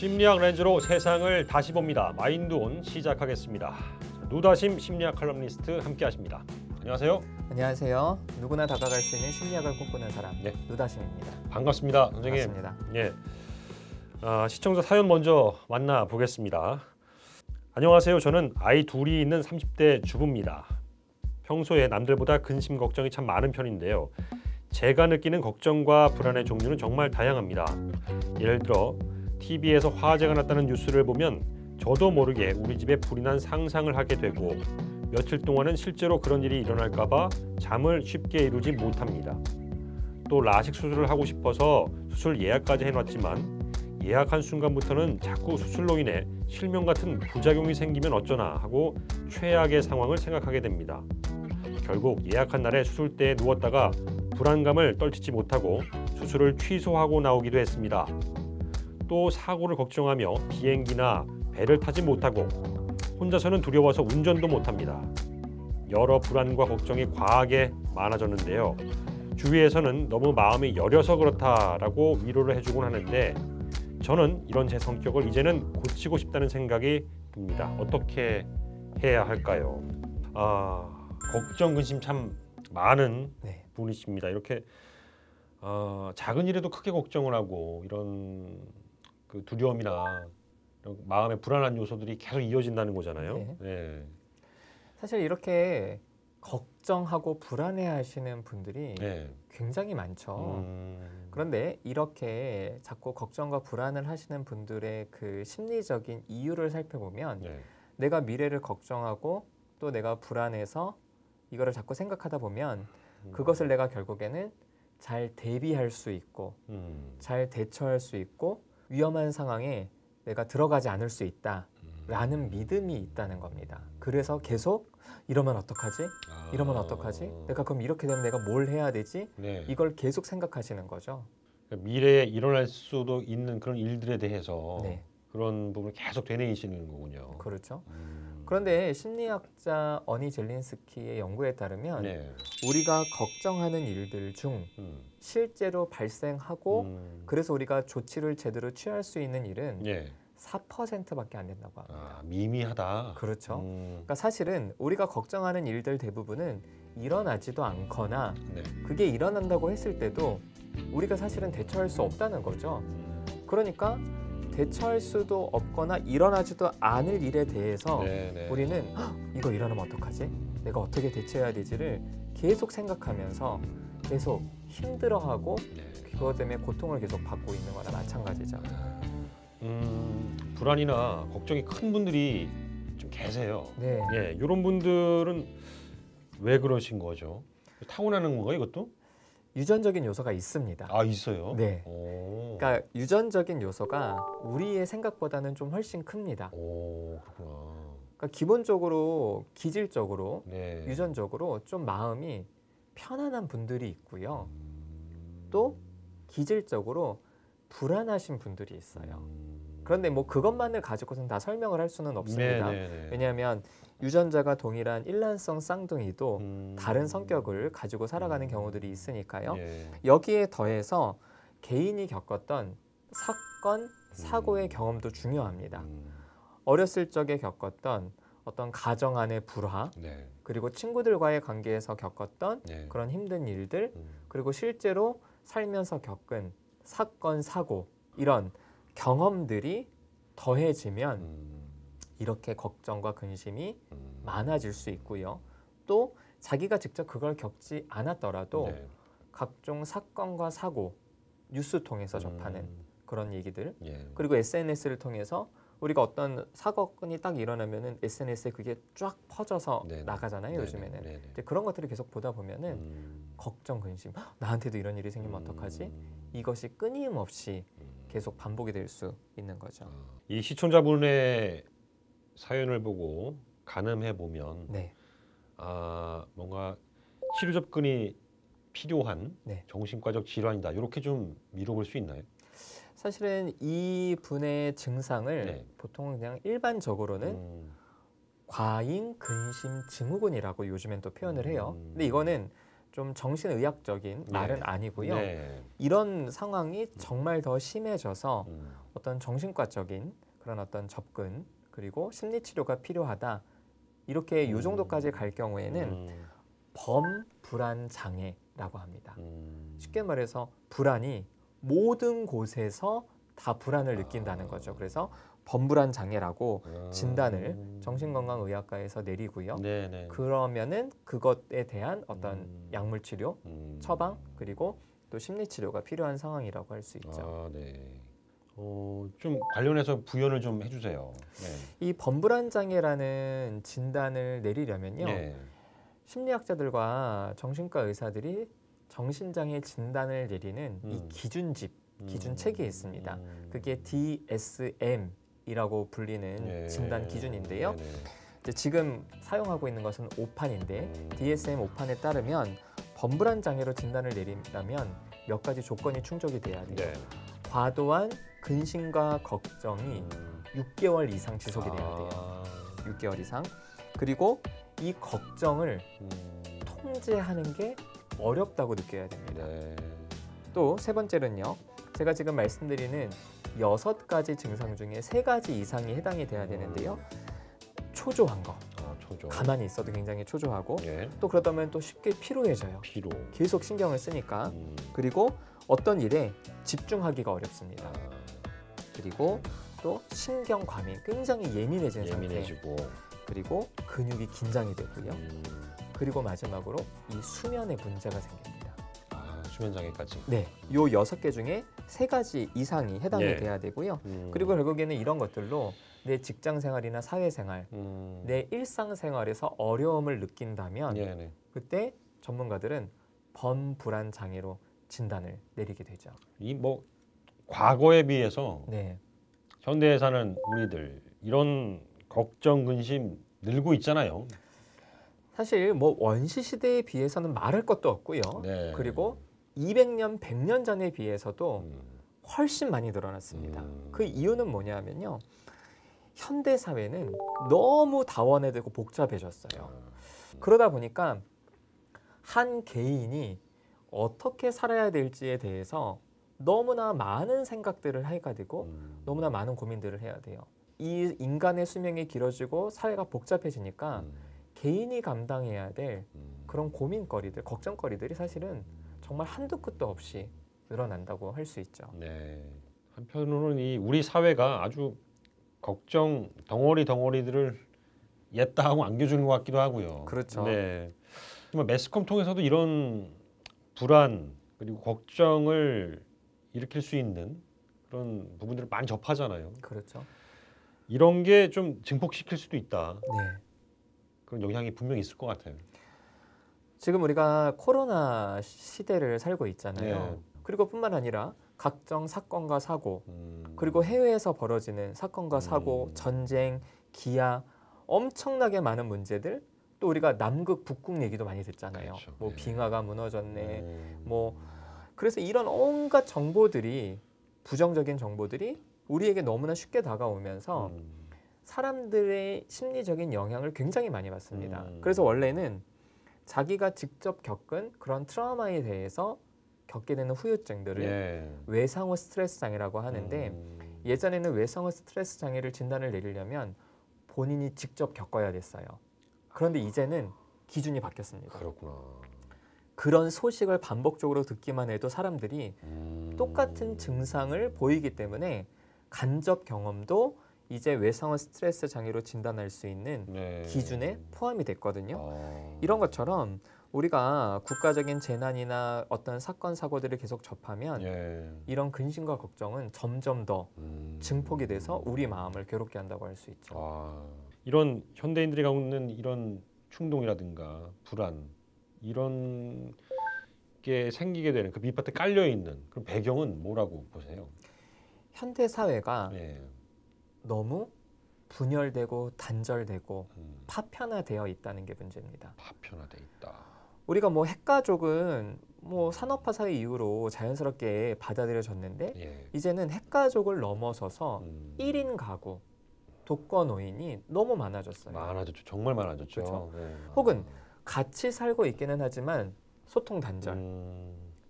심리학 렌즈로 세상을 다시 봅니다. 마인드온 시작하겠습니다. 누다심 심리학 칼럼니스트 함께하십니다. 안녕하세요. 안녕하세요. 누구나 다가갈 수 있는 심리학을 꿈꾸는 사람 네. 누다심입니다. 반갑습니다, 선생님. 반갑습니다. 예. 시청자 사연 먼저 만나보겠습니다. 안녕하세요. 저는 아이 둘이 있는 30대 주부입니다. 평소에 남들보다 근심 걱정이 참 많은 편인데요. 제가 느끼는 걱정과 불안의 종류는 정말 다양합니다. 예를 들어 TV에서 화재가 났다는 뉴스를 보면 저도 모르게 우리 집에 불이 난 상상을 하게 되고 며칠 동안은 실제로 그런 일이 일어날까 봐 잠을 쉽게 이루지 못합니다. 또 라식 수술을 하고 싶어서 수술 예약까지 해놨지만 예약한 순간부터는 자꾸 수술로 인해 실명 같은 부작용이 생기면 어쩌나 하고 최악의 상황을 생각하게 됩니다. 결국 예약한 날에 수술대에 누웠다가 불안감을 떨치지 못하고 수술을 취소하고 나오기도 했습니다. 또 사고를 걱정하며 비행기나 배를 타지 못하고 혼자서는 두려워서 운전도 못합니다. 여러 불안과 걱정이 과하게 많아졌는데요. 주위에서는 너무 마음이 여려서 그렇다라고 위로를 해주곤 하는데 저는 이런 제 성격을 이제는 고치고 싶다는 생각이 듭니다. 어떻게 해야 할까요? 걱정, 근심 참 많은 분이십니다. 이렇게 작은 일에도 크게 걱정을 하고 이런 그 두려움이나 이런 마음의 불안한 요소들이 계속 이어진다는 거잖아요. 네. 네. 사실 이렇게 걱정하고 불안해하시는 분들이 굉장히 많죠. 그런데 이렇게 자꾸 걱정과 불안을 하시는 분들의 그 심리적인 이유를 살펴보면 내가 미래를 걱정하고 또 내가 불안해서 이거를 자꾸 생각하다 보면 그것을 내가 결국에는 잘 대비할 수 있고 잘 대처할 수 있고 위험한 상황에 내가 들어가지 않을 수 있다라는 믿음이 있다는 겁니다. 그래서 계속 이러면 어떡하지? 이러면 어떡하지? 내가 그럼 이렇게 되면 내가 뭘 해야 되지? 이걸 계속 생각하시는 거죠. 그러니까 미래에 일어날 수도 있는 그런 일들에 대해서 그런 부분을 계속 되뇌이시는 거군요. 그렇죠. 그런데 심리학자 어니 젤린스키의 연구에 따르면 우리가 걱정하는 일들 중 실제로 발생하고 그래서 우리가 조치를 제대로 취할 수 있는 일은 4%밖에 안 된다고 합니다. 미미하다. 그렇죠. 그러니까 사실은 우리가 걱정하는 일들 대부분은 일어나지도 않거나 그게 일어난다고 했을 때도 우리가 사실은 대처할 수 없다는 거죠. 그러니까 대처할 수도 없거나 일어나지도 않을 일에 대해서 우리는 이거 일어나면 어떡하지? 내가 어떻게 대처해야 되지를 계속 생각하면서 계속 힘들어하고 그것 때문에 고통을 계속 받고 있는 거나 마찬가지죠. 불안이나 걱정이 큰 분들이 좀 계세요. 이런 분들은 왜 그러신 거죠? 타고나는 건가요, 이것도? 유전적인 요소가 있습니다. 있어요? 네. 그러니까 유전적인 요소가 우리의 생각보다는 좀 훨씬 큽니다. 그렇구나. 그러니까 기본적으로 기질적으로 유전적으로 좀 마음이 편안한 분들이 있고요. 또 기질적으로 불안하신 분들이 있어요. 그런데 뭐 그것만을 가지고서는 다 설명을 할 수는 없습니다. 왜냐하면 유전자가 동일한 일란성 쌍둥이도 다른 성격을 가지고 살아가는 경우들이 있으니까요. 여기에 더해서 개인이 겪었던 사건, 사고의 경험도 중요합니다. 어렸을 적에 겪었던 어떤 가정 안의 불화, 그리고 친구들과의 관계에서 겪었던 그런 힘든 일들, 그리고 실제로 살면서 겪은 사건, 사고 이런 경험들이 더해지면 이렇게 걱정과 근심이 많아질 수 있고요. 또 자기가 직접 그걸 겪지 않았더라도 각종 사건과 사고, 뉴스 통해서 접하는 그런 얘기들, 그리고 SNS를 통해서 우리가 어떤 사건이 딱 일어나면은 SNS에 그게 쫙 퍼져서 나가잖아요. 요즘에는 이제 그런 것들을 계속 보다 보면은 걱정, 근심, 나한테도 이런 일이 생기면 어떡하지? 이것이 끊임없이 계속 반복이 될 수 있는 거죠. 이 시청자분의 사연을 보고 가늠해 보면 뭔가 치료 접근이 필요한 정신과적 질환이다. 이렇게 좀 미뤄볼 수 있나요? 사실은 이 분의 증상을 보통 그냥 일반적으로는 과잉 근심 증후군이라고 요즘엔 또 표현을 해요. 근데 이거는 좀 정신의학적인 말은 아니고요. 이런 상황이 정말 더 심해져서 어떤 정신과적인 그런 어떤 접근 그리고 심리치료가 필요하다. 이렇게 이 정도까지 갈 경우에는 범불안 장애라고 합니다. 쉽게 말해서 불안이 모든 곳에서 다 불안을 느낀다는 거죠. 그래서 범불안 장애라고 진단을 정신건강의학과에서 내리고요. 그러면은 그것에 대한 어떤 약물 치료, 처방 그리고 또 심리 치료가 필요한 상황이라고 할 수 있죠. 좀 관련해서 부연을 좀 해주세요. 이 범불안 장애라는 진단을 내리려면요, 심리학자들과 정신과 의사들이 정신장애 진단을 내리는 이 기준집, 기준책이 있습니다. 그게 DSM 이라고 불리는 진단 기준인데요. 이제 지금 사용하고 있는 것은 5판인데 DSM 5판에 따르면 범불안 장애로 진단을 내린다면 몇 가지 조건이 충족이 돼야 돼요. 과도한 근심과 걱정이 6개월 이상 지속이 돼야 돼요. 6개월 이상. 그리고 이 걱정을 통제하는 게 어렵다고 느껴야 됩니다. 또 세 번째는요. 제가 지금 말씀드리는 6가지 증상 중에 3가지 이상이 해당이 돼야 되는데요. 초조한 거. 가만히 있어도 굉장히 초조하고 또 그러다 보면 또 쉽게 피로해져요. 계속 신경을 쓰니까. 그리고 어떤 일에 집중하기가 어렵습니다. 그리고 또 신경 과민, 굉장히 예민해진 상태. 그리고 근육이 긴장이 되고요. 그리고 마지막으로 이 수면에 문제가 생깁니다. 수면 장애까지. 네, 요 6개 중에 3가지 이상이 해당이 돼야 되고요. 그리고 결국에는 이런 것들로 내 직장 생활이나 사회 생활, 내 일상 생활에서 어려움을 느낀다면 그때 전문가들은 범불안 장애로 진단을 내리게 되죠. 이 뭐 과거에 비해서 현대에 사는 우리들 이런 걱정, 근심 늘고 있잖아요. 사실 뭐 원시 시대에 비해서는 말할 것도 없고요. 그리고 200년, 100년 전에 비해서도 훨씬 많이 늘어났습니다. 그 이유는 뭐냐면요. 현대 사회는 너무 다원화되고 복잡해졌어요. 그러다 보니까 한 개인이 어떻게 살아야 될지에 대해서 너무나 많은 생각들을 해야 되고 너무나 많은 고민들을 해야 돼요. 이 인간의 수명이 길어지고 사회가 복잡해지니까 개인이 감당해야 될 그런 고민거리들, 걱정거리들이 사실은 정말 한두 끝도 없이 늘어난다고 할 수 있죠. 한편으로는 이 우리 사회가 아주 걱정 덩어리들을 옜다 하고 안겨주는 것 같기도 하고요. 그렇죠. 매스컴 통해서도 이런 불안 그리고 걱정을 일으킬 수 있는 그런 부분들을 많이 접하잖아요. 그렇죠. 이런 게 좀 증폭시킬 수도 있다. 그런 영향이 분명히 있을 것 같아요. 지금 우리가 코로나 시대를 살고 있잖아요. 그리고 뿐만 아니라 각종 사건과 사고, 그리고 해외에서 벌어지는 사건과 사고, 전쟁, 기아, 엄청나게 많은 문제들, 또 우리가 남극, 북극 얘기도 많이 듣잖아요. 뭐 빙하가 무너졌네, 뭐 그래서 이런 온갖 정보들이, 부정적인 정보들이 우리에게 너무나 쉽게 다가오면서 사람들의 심리적인 영향을 굉장히 많이 받습니다. 그래서 원래는 자기가 직접 겪은 그런 트라우마에 대해서 겪게 되는 후유증들을 외상후 스트레스 장애라고 하는데 예전에는 외상후 스트레스 장애를 진단을 내리려면 본인이 직접 겪어야 됐어요. 그런데 이제는 기준이 바뀌었습니다. 그렇구나. 그런 소식을 반복적으로 듣기만 해도 사람들이 똑같은 증상을 보이기 때문에 간접 경험도 이제 외상후 스트레스 장애로 진단할 수 있는 기준에 포함이 됐거든요. 이런 것처럼 우리가 국가적인 재난이나 어떤 사건 사고들을 계속 접하면 이런 근심과 걱정은 점점 더 증폭이 돼서 우리 마음을 괴롭게 한다고 할 수 있죠. 이런 현대인들이 갖는 이런 충동이라든가 불안 이런 게 생기게 되는 그 밑바닥에 깔려 있는 그런 배경은 뭐라고 보세요? 현대 사회가 너무 분열되고 단절되고 파편화되어 있다는 게 문제입니다. 파편화돼 있다. 우리가 뭐 핵가족은 뭐 산업화 사회 이후로 자연스럽게 받아들여졌는데 이제는 핵가족을 넘어서서 1인 가구, 독거노인이 너무 많아졌어요. 많아졌죠. 정말 많아졌죠. 그렇죠? 혹은 같이 살고 있기는 하지만 소통 단절.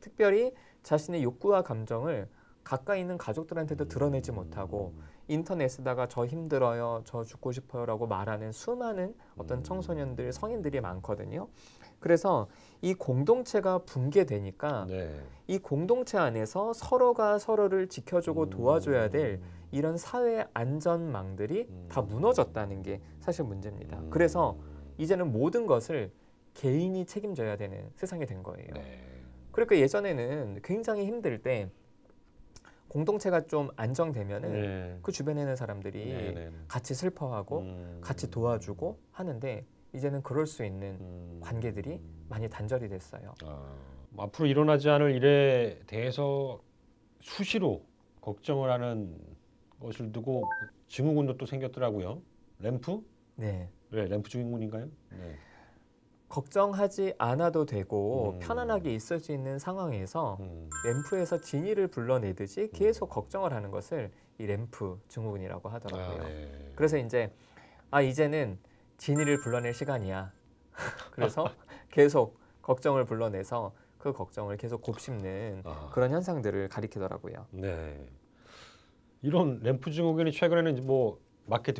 특별히 자신의 욕구와 감정을 가까이 있는 가족들한테도 드러내지 못하고 인터넷에다가 저 힘들어요, 저 죽고 싶어요라고 말하는 수많은 어떤 청소년들, 성인들이 많거든요. 그래서 이 공동체가 붕괴되니까 이 공동체 안에서 서로가 서로를 지켜주고 도와줘야 될 이런 사회 안전망들이 다 무너졌다는 게 사실 문제입니다. 그래서 이제는 모든 것을 개인이 책임져야 되는 세상이 된 거예요. 그러니까 예전에는 굉장히 힘들 때 공동체가 좀 안정되면은 그 주변에 있는 사람들이 같이 슬퍼하고 같이 도와주고 하는데 이제는 그럴 수 있는 관계들이 많이 단절이 됐어요. 앞으로 일어나지 않을 일에 대해서 수시로 걱정을 하는 것을 두고 증후군도 또 생겼더라고요. 램프? 네. 램프 증후군인가요? 네. 걱정하지 않아도 되고 편안하게 있을 수 있는 상황에서 램프에서 진이를 불러내듯이 계속 걱정을 하는 것을 이 램프 증후군이라고 하더라고요. 그래서 이제는 진이를 불러낼 시간이야. 그래서 계속 걱정을 불러내서 그 걱정을 계속 곱씹는 그런 현상들을 가리키더라고요. 네. 이런 램프 증후군이 최근에는 뭐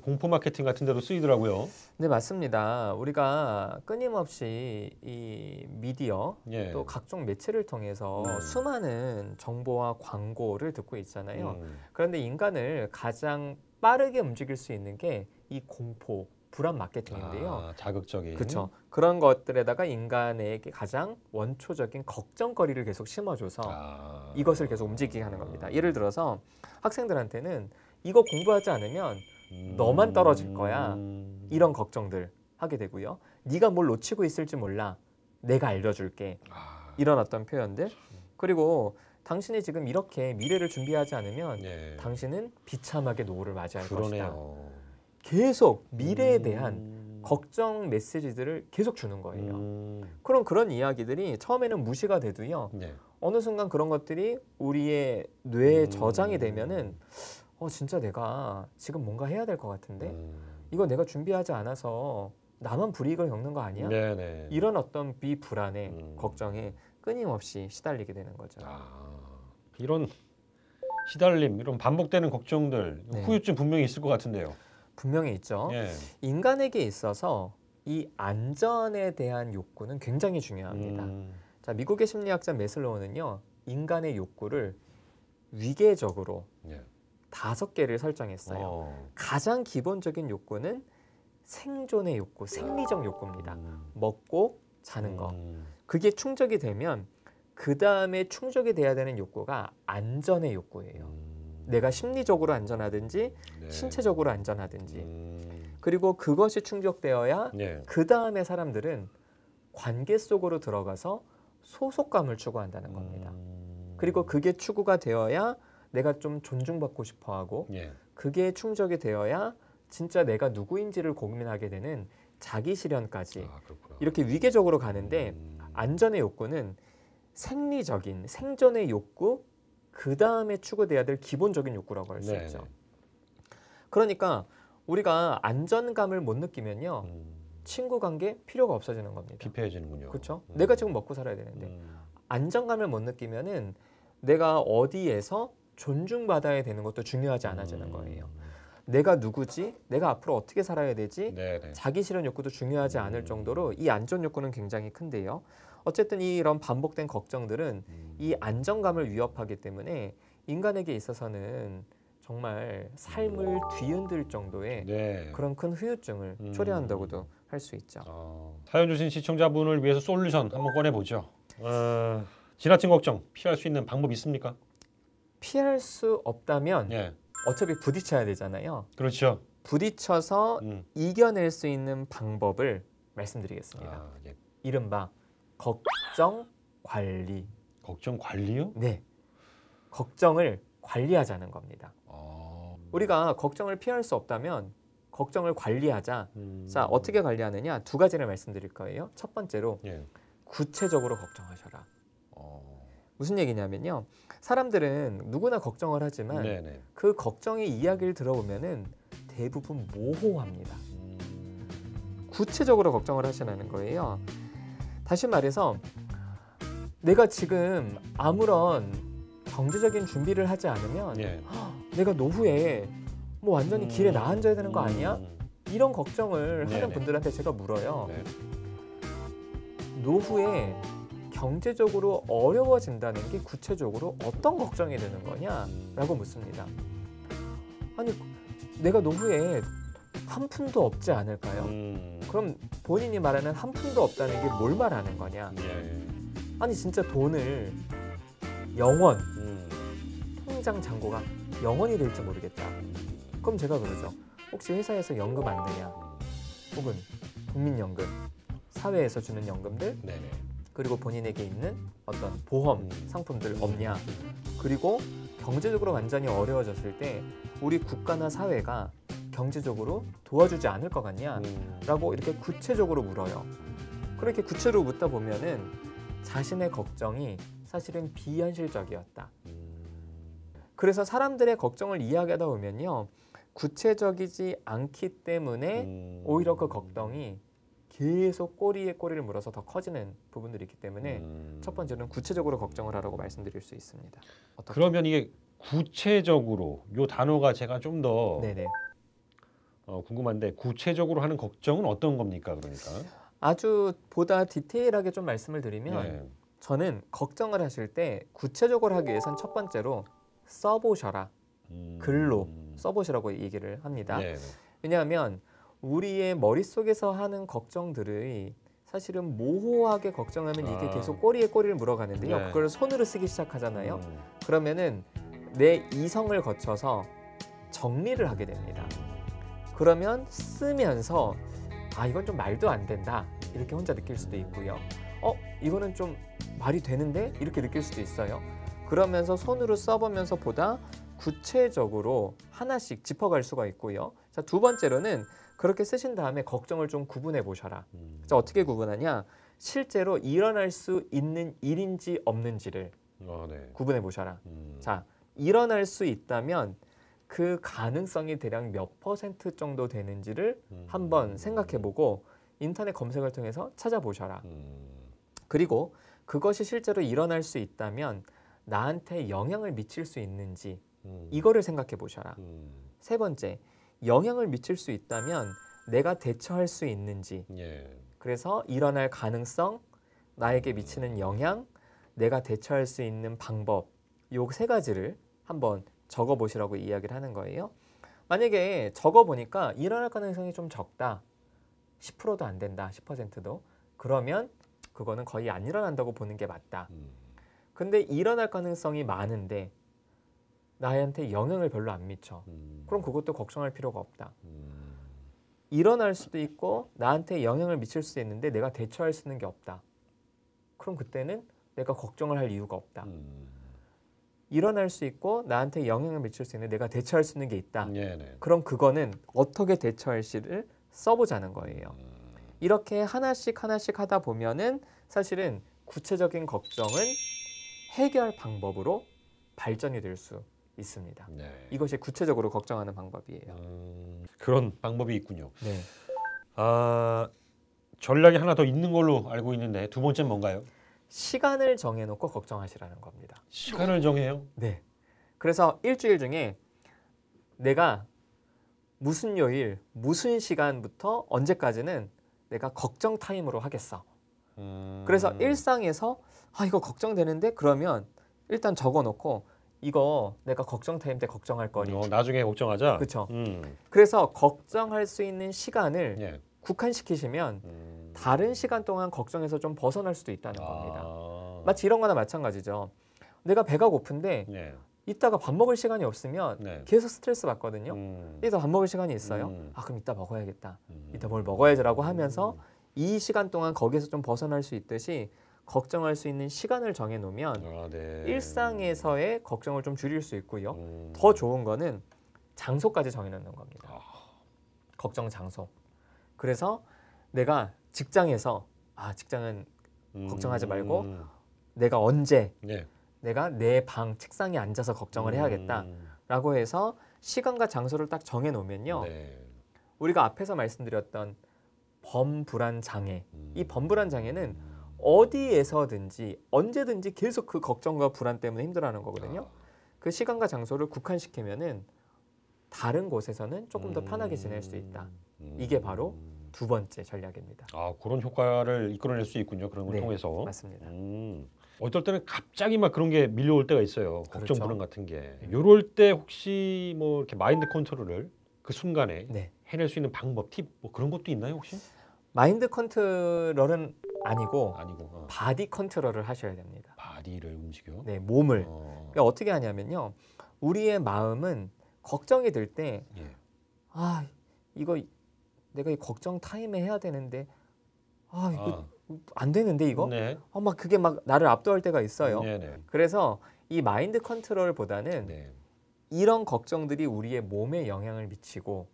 공포 마케팅 같은 데도 쓰이더라고요. 네, 맞습니다. 우리가 끊임없이 이 미디어 또 각종 매체를 통해서 수많은 정보와 광고를 듣고 있잖아요. 그런데 인간을 가장 빠르게 움직일 수 있는 게 이 공포, 불안 마케팅인데요. 자극적인. 그렇죠. 그런 것들에다가 인간에게 가장 원초적인 걱정거리를 계속 심어줘서 이것을 계속 움직이게 하는 겁니다. 예를 들어서 학생들한테는 이거 공부하지 않으면 너만 떨어질 거야. 이런 걱정들 하게 되고요. 네가 뭘 놓치고 있을지 몰라. 내가 알려줄게. 이런 어떤 표현들. 그리고 당신이 지금 이렇게 미래를 준비하지 않으면 당신은 비참하게 노후를 맞이할 것이다. 계속 미래에 대한 걱정 메시지들을 계속 주는 거예요. 그런 이야기들이 처음에는 무시가 돼도요. 어느 순간 그런 것들이 우리의 뇌에 저장이 되면은 진짜 내가 지금 뭔가 해야 될 것 같은데 이거 내가 준비하지 않아서 나만 불이익을 겪는 거 아니야? 이런 어떤 비불안에 걱정에 끊임없이 시달리게 되는 거죠. 이런 시달림, 이런 반복되는 걱정들, 후유증 분명히 있을 것 같은데요. 분명히 있죠. 인간에게 있어서 이 안전에 대한 욕구는 굉장히 중요합니다. 자, 미국의 심리학자 매슬로우는요. 인간의 욕구를 위계적으로 5개를 설정했어요. 가장 기본적인 욕구는 생존의 욕구, 생리적 욕구입니다. 먹고 자는 거. 그게 충족이 되면 그 다음에 충족이 돼야 되는 욕구가 안전의 욕구예요. 내가 심리적으로 안전하든지 신체적으로 안전하든지. 그리고 그것이 충족되어야 그 다음에 사람들은 관계 속으로 들어가서 소속감을 추구한다는 겁니다. 그리고 그게 추구가 되어야 내가 좀 존중받고 싶어하고 그게 충족이 되어야 진짜 내가 누구인지를 고민하게 되는 자기 실현까지 이렇게 위계적으로 가는데 안전의 욕구는 생리적인 생존의 욕구 그 다음에 추구돼야 될 기본적인 욕구라고 할 수 있죠. 그러니까 우리가 안전감을 못 느끼면요. 친구 관계 필요가 없어지는 겁니다. 피폐해지는군요. 그렇죠? 내가 지금 먹고 살아야 되는데 안정감을 못 느끼면은 내가 어디에서 존중받아야 되는 것도 중요하지 않아지는 거예요. 내가 누구지? 내가 앞으로 어떻게 살아야 되지? 자기 실현 욕구도 중요하지 않을 정도로 이 안전 욕구는 굉장히 큰데요. 어쨌든 이런 반복된 걱정들은 이 안정감을 위협하기 때문에 인간에게 있어서는 정말 삶을 뒤흔들 정도의 그런 큰 후유증을 초래한다고도 할 수 있죠. 사연 주신 시청자분을 위해서 솔루션 한번 꺼내보죠. 지나친 걱정 피할 수 있는 방법 있습니까? 피할 수 없다면 어차피 부딪혀야 되잖아요. 그렇죠. 부딪혀서 이겨낼 수 있는 방법을 말씀드리겠습니다. 이른바 걱정 관리. 걱정 관리요? 네. 걱정을 관리하자는 겁니다. 우리가 걱정을 피할 수 없다면 걱정을 관리하자. 자, 어떻게 관리하느냐? 2가지를 말씀드릴 거예요. 첫 번째로 구체적으로 걱정하셔라. 무슨 얘기냐면요. 사람들은 누구나 걱정을 하지만 그 걱정의 이야기를 들어보면은 대부분 모호합니다. 구체적으로 걱정을 하시라는 거예요. 다시 말해서 내가 지금 아무런 경제적인 준비를 하지 않으면 내가 노후에 뭐 완전히 길에 나앉아야 되는 거 아니야? 이런 걱정을 하는 분들한테 제가 물어요. 노후에 경제적으로 어려워진다는 게 구체적으로 어떤 걱정이 되는 거냐라고 묻습니다. 아니, 내가 노후에 한 푼도 없지 않을까요? 그럼 본인이 말하는 한 푼도 없다는 게 뭘 말하는 거냐? 아니, 진짜 돈을 영원, 통장 잔고가 영원이 될지 모르겠다. 그럼 제가 그러죠. 혹시 회사에서 연금 안 내냐? 혹은 국민연금, 사회에서 주는 연금들, 그리고 본인에게 있는 어떤 보험 상품들 없냐? 그리고 경제적으로 완전히 어려워졌을 때 우리 국가나 사회가 경제적으로 도와주지 않을 것 같냐? 라고 이렇게 구체적으로 물어요. 그렇게 구체적으로 묻다 보면은 자신의 걱정이 사실은 비현실적이었다. 그래서 사람들의 걱정을 이야기하다 보면요, 구체적이지 않기 때문에 오히려 그 걱정이 계속 꼬리에 꼬리를 물어서 더 커지는 부분들이 있기 때문에 첫 번째는 구체적으로 걱정을 하라고 말씀드릴 수 있습니다. 그러면 이게 구체적으로, 요 단어가 제가 좀 더 궁금한데, 구체적으로 하는 걱정은 어떤 겁니까? 그러니까 아주 보다 디테일하게 좀 말씀을 드리면 저는 걱정을 하실 때 구체적으로 하기 위해선 첫 번째로 써보셔라. 글로 써보시라고 얘기를 합니다. 왜냐하면 우리의 머릿속에서 하는 걱정들이 사실은 모호하게 걱정하면 이게 계속 꼬리에 꼬리를 물어가는데요. 그걸 손으로 쓰기 시작하잖아요. 그러면은 내 이성을 거쳐서 정리를 하게 됩니다. 그러면 쓰면서 아, 이건 좀 말도 안 된다, 이렇게 혼자 느낄 수도 있고요. 이거는 좀 말이 되는데, 이렇게 느낄 수도 있어요. 그러면서 손으로 써보면서 보다 구체적으로 하나씩 짚어갈 수가 있고요. 자, 두 번째로는 그렇게 쓰신 다음에 걱정을 좀 구분해 보셔라. 자, 어떻게 구분하냐? 실제로 일어날 수 있는 일인지 없는지를 구분해 보셔라. 자, 일어날 수 있다면 그 가능성이 대략 몇 % 정도 되는지를 한번 생각해 보고 인터넷 검색을 통해서 찾아보셔라. 그리고 그것이 실제로 일어날 수 있다면 나한테 영향을 미칠 수 있는지 이거를 생각해 보셔라. 세 번째, 영향을 미칠 수 있다면 내가 대처할 수 있는지, 그래서 일어날 가능성, 나에게 미치는 영향, 내가 대처할 수 있는 방법, 요 세 가지를 한번 적어보시라고 이야기를 하는 거예요. 만약에 적어보니까 일어날 가능성이 좀 적다, 10%도 안 된다, 10%도, 그러면 그거는 거의 안 일어난다고 보는 게 맞다. 근데 일어날 가능성이 많은데 나한테 영향을 별로 안 미쳐. 그럼 그것도 걱정할 필요가 없다. 일어날 수도 있고 나한테 영향을 미칠 수도 있는데 내가 대처할 수 있는 게 없다. 그럼 그때는 내가 걱정을 할 이유가 없다. 일어날 수 있고 나한테 영향을 미칠 수 있는 내가 대처할 수 있는 게 있다. 그럼 그거는 어떻게 대처할지를 써보자는 거예요. 이렇게 하나씩 하나씩 하다 보면은 사실은 구체적인 걱정은 해결 방법으로 발전이 될 수 있습니다. 이것이 구체적으로 걱정하는 방법이에요. 그런 방법이 있군요. 전략이 하나 더 있는 걸로 알고 있는데 두 번째는 뭔가요? 시간을 정해놓고 걱정하시라는 겁니다. 시간을 정해요? 네. 그래서 일주일 중에 내가 무슨 요일, 무슨 시간부터 언제까지는 내가 걱정 타임으로 하겠어. 그래서 일상에서 이거 걱정되는데, 그러면 일단 적어놓고 이거 내가 걱정 타임 때 걱정할 거니. 나중에 걱정하자. 그렇죠. 그래서 걱정할 수 있는 시간을 국한시키시면 다른 시간 동안 걱정해서 좀 벗어날 수도 있다는 겁니다. 마치 이런 거나 마찬가지죠. 내가 배가 고픈데 이따가 밥 먹을 시간이 없으면 계속 스트레스 받거든요. 이따 밥 먹을 시간이 있어요. 그럼 이따 먹어야겠다. 이따 뭘 먹어야지라고 하면서 이 시간 동안 거기에서 좀 벗어날 수 있듯이 걱정할 수 있는 시간을 정해놓으면 일상에서의 걱정을 좀 줄일 수 있고요. 더 좋은 거는 장소까지 정해놓는 겁니다. 걱정 장소. 그래서 내가 직장에서 직장은 걱정하지 말고 내가 언제 내가 내 방 책상에 앉아서 걱정을 해야겠다라고 해서 시간과 장소를 딱 정해놓으면요. 우리가 앞에서 말씀드렸던 범불안 장애, 이 범불안 장애는 어디에서든지 언제든지 계속 그 걱정과 불안 때문에 힘들어하는 거거든요. 그 시간과 장소를 국한시키면은 다른 곳에서는 조금 더 편하게 지낼 수 있다. 이게 바로 두 번째 전략입니다. 그런 효과를 이끌어낼 수 있군요. 그런 걸 네, 통해서. 맞습니다. 어떨 때는 갑자기 막 그런 게 밀려올 때가 있어요. 걱정, 그렇죠. 불안 같은 게. 이럴 때 혹시 뭐 이렇게 마인드 컨트롤을 그 순간에 네. 해낼 수 있는 방법, 팁, 뭐 그런 것도 있나요 혹시? 마인드 컨트롤은 아니고 바디 컨트롤을 하셔야 됩니다. 바디를 움직여? 네, 몸을. 그러니까 어떻게 하냐면요. 우리의 마음은 걱정이 들 때 이거 내가 이 걱정 타임에 해야 되는데 이거 안 되는데 이거? 네. 막 그게 막 나를 압도할 때가 있어요. 네네. 그래서 이 마인드 컨트롤보다는 이런 걱정들이 우리의 몸에 영향을 미치고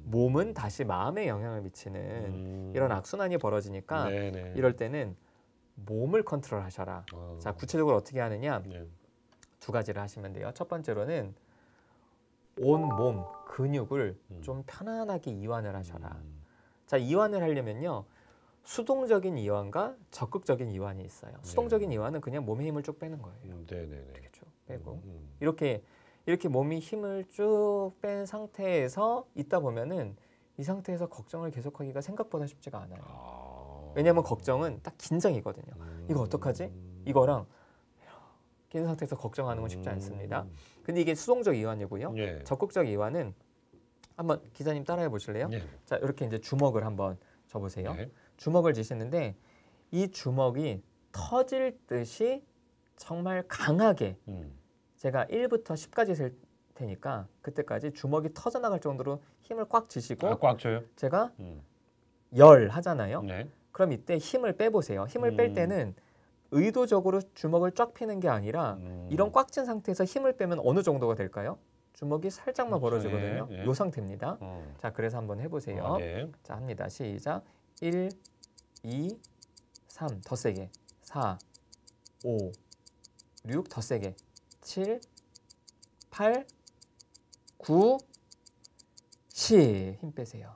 몸은 다시 마음에 영향을 미치는 이런 악순환이 벌어지니까 이럴 때는 몸을 컨트롤하셔라. 자, 구체적으로 어떻게 하느냐? 두 가지를 하시면 돼요. 첫 번째로는 온 몸 근육을 좀 편안하게 이완을 하셔라. 자, 이완을 하려면요. 수동적인 이완과 적극적인 이완이 있어요. 수동적인 이완은 그냥 몸에 힘을 쭉 빼는 거예요. 이렇게 쭉 빼고 이렇게 몸이 힘을 쭉 뺀 상태에서 있다 보면은 이 상태에서 걱정을 계속하기가 생각보다 쉽지가 않아요. 왜냐하면 걱정은 딱 긴장이거든요. 이거 어떡하지? 이거랑 이렇게 있는 상태에서 걱정하는 건 쉽지 않습니다. 근데 이게 수동적 이완이고요. 적극적 이완은 한번 기자님 따라해 보실래요? 자, 이렇게 이제 주먹을 한번 져보세요. 주먹을 쥐시는데 이 주먹이 터질 듯이 정말 강하게 제가 1부터 10까지 셀 테니까 그때까지 주먹이 터져나갈 정도로 힘을 꽉 쥐시고 꽉 쥐어요? 제가 10 하잖아요. 네. 그럼 이때 힘을 빼보세요. 힘을 뺄 때는 의도적으로 주먹을 쫙 펴는 게 아니라 이런 꽉 쥔 상태에서 힘을 빼면 어느 정도가 될까요? 주먹이 살짝만 벌어지거든요. 이 상태입니다. 자, 그래서 한번 해보세요. 자, 합니다. 시작. 1, 2, 3, 더 세게. 4, 5, 6, 더 세게. 7, 8, 9, 10. 힘 빼세요.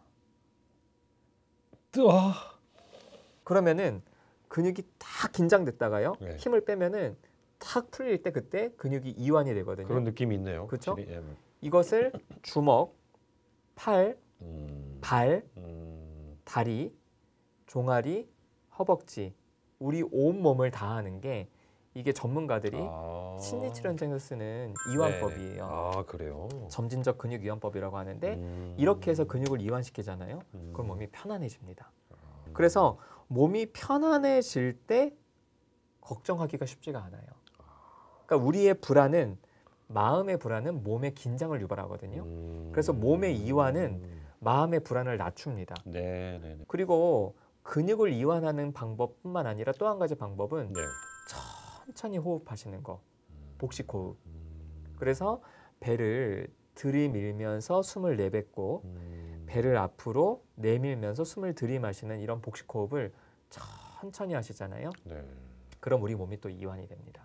그러면은 근육이 탁 긴장됐다가요. 힘을 빼면은 탁 풀릴 때 그때 근육이 이완이 되거든요. 그런 느낌이 있네요. 그렇죠? 이것을 주먹, 팔, 발, 다리, 종아리, 허벅지, 우리 온 몸을 다 하는 게 이게 전문가들이 심리치료 현장에서 쓰는 이완법이에요. 그래요? 점진적 근육 이완법이라고 하는데 이렇게 해서 근육을 이완시키잖아요. 그럼 몸이 편안해집니다. 그래서 몸이 편안해질 때 걱정하기가 쉽지가 않아요. 그러니까 우리의 불안은 마음의 불안은 몸의 긴장을 유발하거든요. 그래서 몸의 이완은 마음의 불안을 낮춥니다. 그리고 근육을 이완하는 방법뿐만 아니라 또 한 가지 방법은 천천히 호흡하시는 거, 복식 호흡. 그래서 배를 들이밀면서 숨을 내뱉고 배를 앞으로 내밀면서 숨을 들이마시는 이런 복식 호흡을 천천히 하시잖아요. 그럼 우리 몸이 또 이완이 됩니다.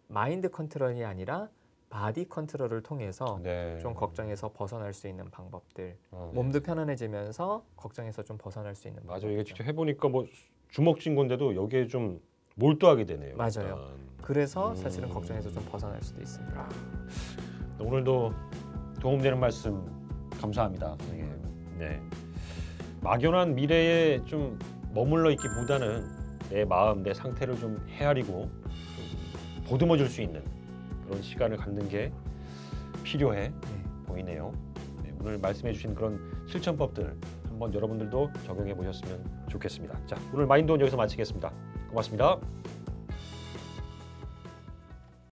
마인드 컨트롤이 아니라 바디 컨트롤을 통해서 좀 걱정에서 벗어날 수 있는 방법들. 몸도 편안해지면서 걱정에서 좀 벗어날 수 있는 방법들. 맞아요. 이게 직접 해보니까 뭐 주먹 쥔 건데도 여기에 좀 몰두하게 되네요. 맞아요. 그래서 사실은 걱정에서 좀 벗어날 수도 있습니다. 오늘도 도움되는 말씀 감사합니다. 막연한 미래에 좀 머물러 있기보다는 내 마음, 내 상태를 좀 헤아리고 좀 보듬어줄 수 있는 그런 시간을 갖는 게 필요해 보이네요. 오늘 말씀해주신 그런 실천법들 한번 여러분들도 적용해 보셨으면 좋겠습니다. 자, 오늘 마인드온 여기서 마치겠습니다. 고맙습니다.